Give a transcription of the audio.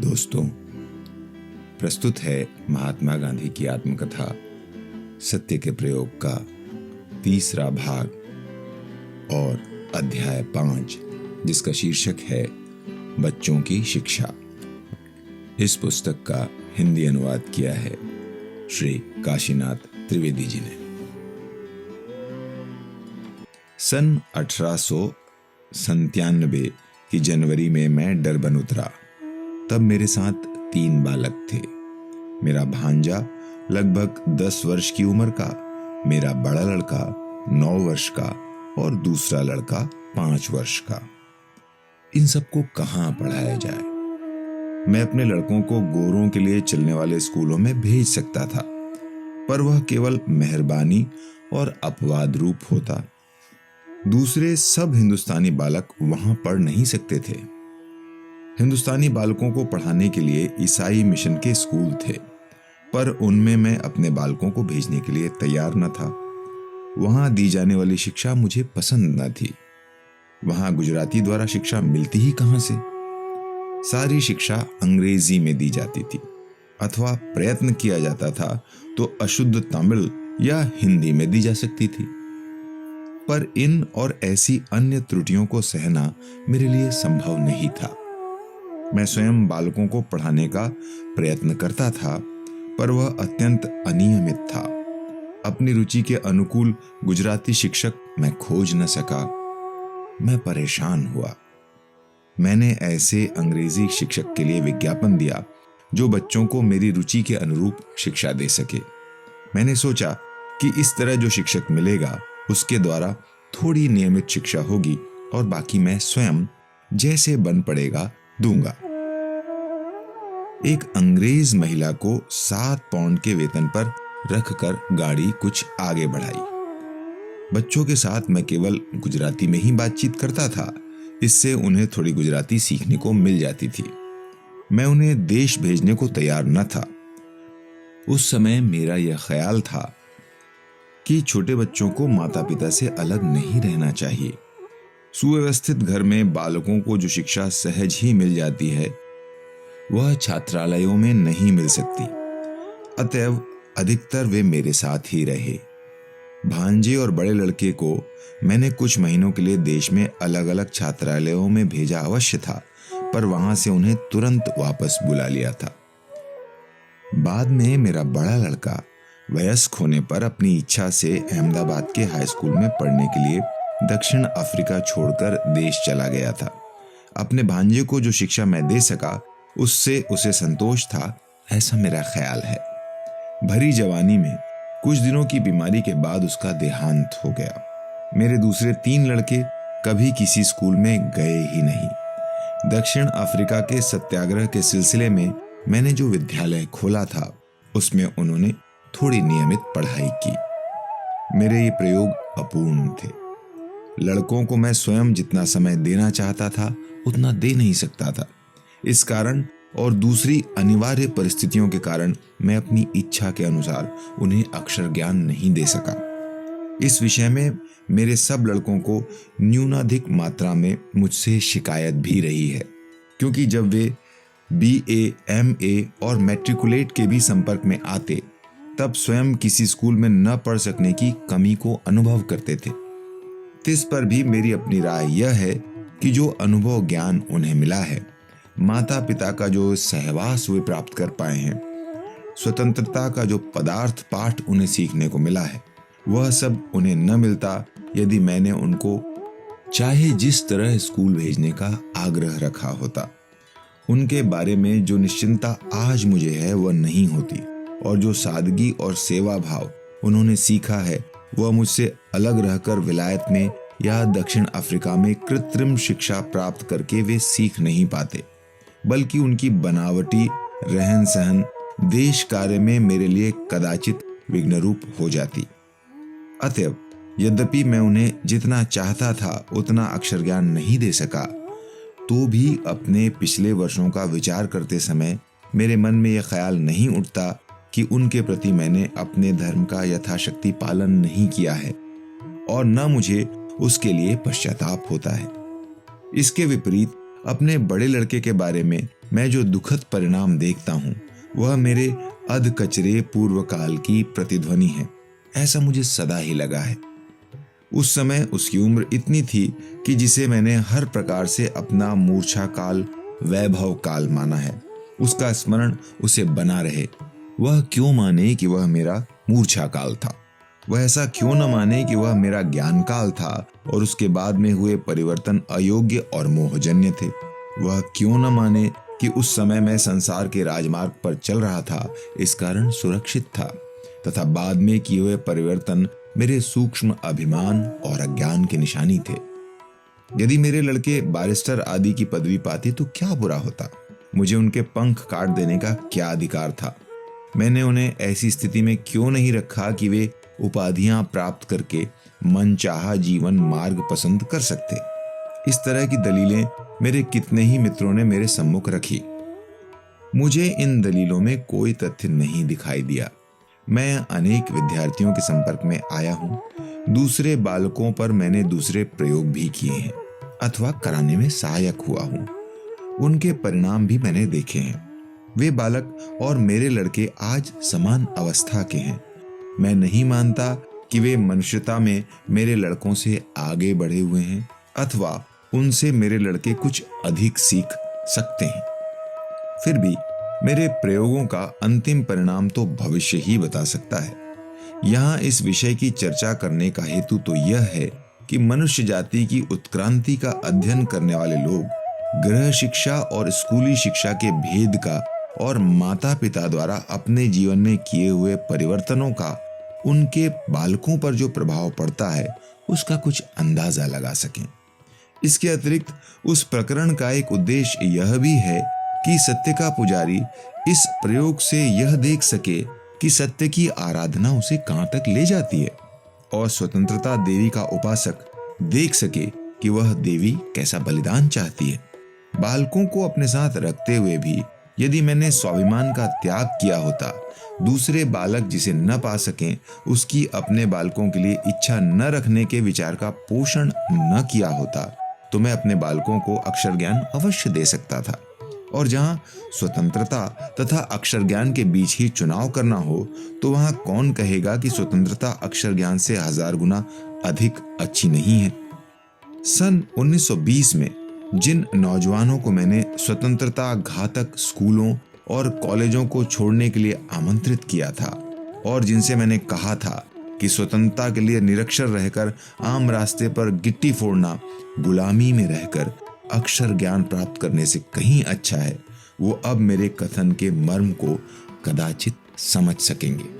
दोस्तों, प्रस्तुत है महात्मा गांधी की आत्मकथा सत्य के प्रयोग का तीसरा भाग और अध्याय 5, जिसका शीर्षक है बच्चों की शिक्षा। इस पुस्तक का हिंदी अनुवाद किया है श्री काशीनाथ त्रिवेदी जी ने। सन 1897 की जनवरी में मैं डरबन उतरा। तब मेरे साथ 3 बालक थे। मेरा भांजा लगभग 10 वर्ष की उम्र का, मेरा बड़ा लड़का 9 वर्ष का और दूसरा लड़का 5 वर्ष का। इन सबको कहाँ पढ़ाया जाए? मैं अपने लड़कों को गोरों के लिए चलने वाले स्कूलों में भेज सकता था, पर वह केवल मेहरबानी और अपवाद रूप होता। दूसरे सब हिंदुस्तानी बालक वहां पढ़ नहीं सकते थे। हिंदुस्तानी बालकों को पढ़ाने के लिए ईसाई मिशन के स्कूल थे, पर उनमें मैं अपने बालकों को भेजने के लिए तैयार न था। वहां दी जाने वाली शिक्षा मुझे पसंद न थी। वहां गुजराती द्वारा शिक्षा मिलती ही कहां से? सारी शिक्षा अंग्रेजी में दी जाती थी, अथवा प्रयत्न किया जाता था तो अशुद्ध तमिल या हिंदी में दी जा सकती थी। पर इन और ऐसी अन्य त्रुटियों को सहना मेरे लिए संभव नहीं था। मैं स्वयं बालकों को पढ़ाने का प्रयत्न करता था, पर वह अत्यंत अनियमित था। अपनी रुचि के अनुकूल गुजराती शिक्षक मैं खोज न सका। मैं परेशान हुआ। मैंने ऐसे अंग्रेजी शिक्षक के लिए विज्ञापन दिया जो बच्चों को मेरी रुचि के अनुरूप शिक्षा दे सके। मैंने सोचा कि इस तरह जो शिक्षक मिलेगा उसके द्वारा थोड़ी नियमित शिक्षा होगी और बाकी मैं स्वयं जैसे बन पड़ेगा दूंगा। एक अंग्रेज महिला को 7 पाउंड के वेतन पर रखकर गाड़ी कुछ आगे बढ़ाई। बच्चों के साथ मैं केवल गुजराती में ही बातचीत करता था। इससे उन्हें थोड़ी गुजराती सीखने को मिल जाती थी। मैं उन्हें देश भेजने को तैयार न था। उस समय मेरा यह ख्याल था कि छोटे बच्चों को माता पिता से अलग नहीं रहना चाहिए। सुव्यवस्थित घर में बालकों को जो शिक्षा सहज ही मिल जाती है, वह छात्रालयों में नहीं मिल सकती। अतएव अधिकतर वे मेरे साथ ही रहे। भांजे और बड़े लड़के को मैंने कुछ महीनों के लिए देश में अलग अलग छात्रालयों में भेजा अवश्य था, पर वहां से उन्हें तुरंत वापस बुला लिया था। बाद में मेरा बड़ा लड़का वयस्क होने पर अपनी इच्छा से अहमदाबाद के हाई स्कूल में पढ़ने के लिए दक्षिण अफ्रीका छोड़कर देश चला गया था। अपने भांजे को जो शिक्षा मैं दे सका उससे उसे संतोष था, ऐसा मेरा ख्याल है। भरी जवानी में कुछ दिनों की बीमारी के बाद उसका देहांत हो गया। मेरे दूसरे 3 लड़के कभी किसी स्कूल में गए ही नहीं। दक्षिण अफ्रीका के सत्याग्रह के सिलसिले में मैंने जो विद्यालय खोला था उसमें उन्होंने थोड़ी नियमित पढ़ाई की। मेरे ये प्रयोग अपूर्ण थे। लड़कों को मैं स्वयं जितना समय देना चाहता था उतना दे नहीं सकता था। इस कारण और दूसरी अनिवार्य परिस्थितियों के कारण मैं अपनी इच्छा के अनुसार उन्हें अक्षर ज्ञान नहीं दे सका। इस विषय में मेरे सब लड़कों को न्यूनाधिक मात्रा में मुझसे शिकायत भी रही है, क्योंकि जब वे BA, MA और मैट्रिकुलेट के भी संपर्क में आते तब स्वयं किसी स्कूल में न पढ़ सकने की कमी को अनुभव करते थे। इस पर भी मेरी अपनी राय यह है कि जो अनुभव ज्ञान उन्हें मिला है, माता पिता का जो सहवास वे प्राप्त कर पाए हैं, स्वतंत्रता का जो पदार्थ पाठ उन्हें सीखने को मिला है, वह सब उन्हें न मिलता यदि मैंने उनको चाहे जिस तरह स्कूल भेजने का आग्रह रखा होता। उनके बारे में जो निश्चिंता आज मुझे है वह नहीं होती, और जो सादगी और सेवा भाव उन्होंने सीखा है वह मुझसे अलग रहकर विलायत में या दक्षिण अफ्रीका में कृत्रिम शिक्षा प्राप्त करके वे सीख नहीं पाते, बल्कि उनकी बनावटी रहन सहन देश कार्य में मेरे लिए कदाचित विघ्नरूप हो जाती। अतएव यद्यपि मैं उन्हें जितना चाहता था उतना अक्षर ज्ञान नहीं दे सका, तो भी अपने पिछले वर्षों का विचार करते समय मेरे मन में यह ख्याल नहीं उठता कि उनके प्रति मैंने अपने धर्म का यथाशक्ति पालन नहीं किया है, और न मुझे उसके लिए पश्चाताप होता है। इसके विपरीत अपने बड़े लड़के के बारे में मैं जो दुखद परिणाम देखता हूँ वह मेरे अध कचरे पूर्व काल की प्रतिध्वनि है, ऐसा मुझे सदा ही लगा है। उस समय उसकी उम्र इतनी थी कि जिसे मैंने हर प्रकार से अपना मूर्छा काल, वैभव काल माना है, उसका स्मरण उसे बना रहे। वह क्यों माने कि वह मेरा मूर्छा काल था? वह ऐसा क्यों न माने कि वह मेरा ज्ञान काल था और उसके बाद में हुए परिवर्तन अयोग्य और मोहजन्य थे? वह क्यों न माने कि उस समय मैं संसार के राजमार्ग पर चल रहा था, इस कारण सुरक्षित था, तथा बाद में किए हुए परिवर्तन मेरे सूक्ष्म अभिमान और अज्ञान की निशानी थे। यदि मेरे लड़के बैरिस्टर आदि की पदवी पाते तो क्या बुरा होता? मुझे उनके पंख काट देने का क्या अधिकार था? मैंने उन्हें ऐसी स्थिति में क्यों नहीं रखा कि वे उपाधियां प्राप्त करके मनचाहा जीवन मार्ग पसंद कर सकते? इस तरह की दलीलें मेरे कितने ही मित्रों ने मेरे सम्मुख रखी। मुझे इन दलीलों में कोई तथ्य नहीं दिखाई दिया। मैं अनेक विद्यार्थियों के संपर्क में आया हूँ। दूसरे बालकों पर मैंने दूसरे प्रयोग भी किए हैं अथवा कराने में सहायक हुआ हूँ। उनके परिणाम भी मैंने देखे हैं। वे बालक और मेरे लड़के आज समान अवस्था के हैं। मैं नहीं मानता कि वे मनुष्यता में मेरे लड़कों से आगे बढ़े हुए हैं अथवा उनसे मेरे लड़के कुछ अधिक सीख सकते हैं। फिर भी मेरे प्रयोगों का अंतिम परिणाम तो भविष्य ही बता सकता है। यहाँ इस विषय की चर्चा करने का हेतु तो यह है कि मनुष्य जाति की उत्क्रांति का अध्ययन करने वाले लोग गृह शिक्षा और स्कूली शिक्षा के भेद का और माता पिता द्वारा अपने जीवन में किए हुए परिवर्तनों का उनके बालकों पर जो प्रभाव पड़ता है उसका कुछ अंदाजा लगा सकें। इसके अतिरिक्त उस प्रकरण का एक उद्देश्य यह भी है कि सत्य का पुजारी इस प्रयोग से यह देख सके कि सत्य की आराधना उसे कहां तक ले जाती है और स्वतंत्रता देवी का उपासक देख सके कि वह देवी कैसा बलिदान चाहती है। बालकों को अपने साथ रखते हुए भी यदि मैंने स्वाभिमान का त्याग किया होता, दूसरे बालक जिसे न पा सकें उसकी अपने बालकों के लिए इच्छा न रखने के विचार का पोषण न किया होता, तो मैं अपने बालकों को अक्षर ज्ञान अवश्य दे सकता था। और जहां स्वतंत्रता तथा अक्षर ज्ञान के बीच ही चुनाव करना हो, तो वहां कौन कहेगा कि स्वतंत्रता अक्षर ज्ञान से 1000 गुना अधिक अच्छी नहीं है। सन 1920 में जिन नौजवानों को मैंने स्वतंत्रता घातक स्कूलों और कॉलेजों को छोड़ने के लिए आमंत्रित किया था और जिनसे मैंने कहा था कि स्वतंत्रता के लिए निरक्षर रहकर आम रास्ते पर गिट्टी फोड़ना गुलामी में रहकर अक्षर ज्ञान प्राप्त करने से कहीं अच्छा है, वो अब मेरे कथन के मर्म को कदाचित समझ सकेंगे।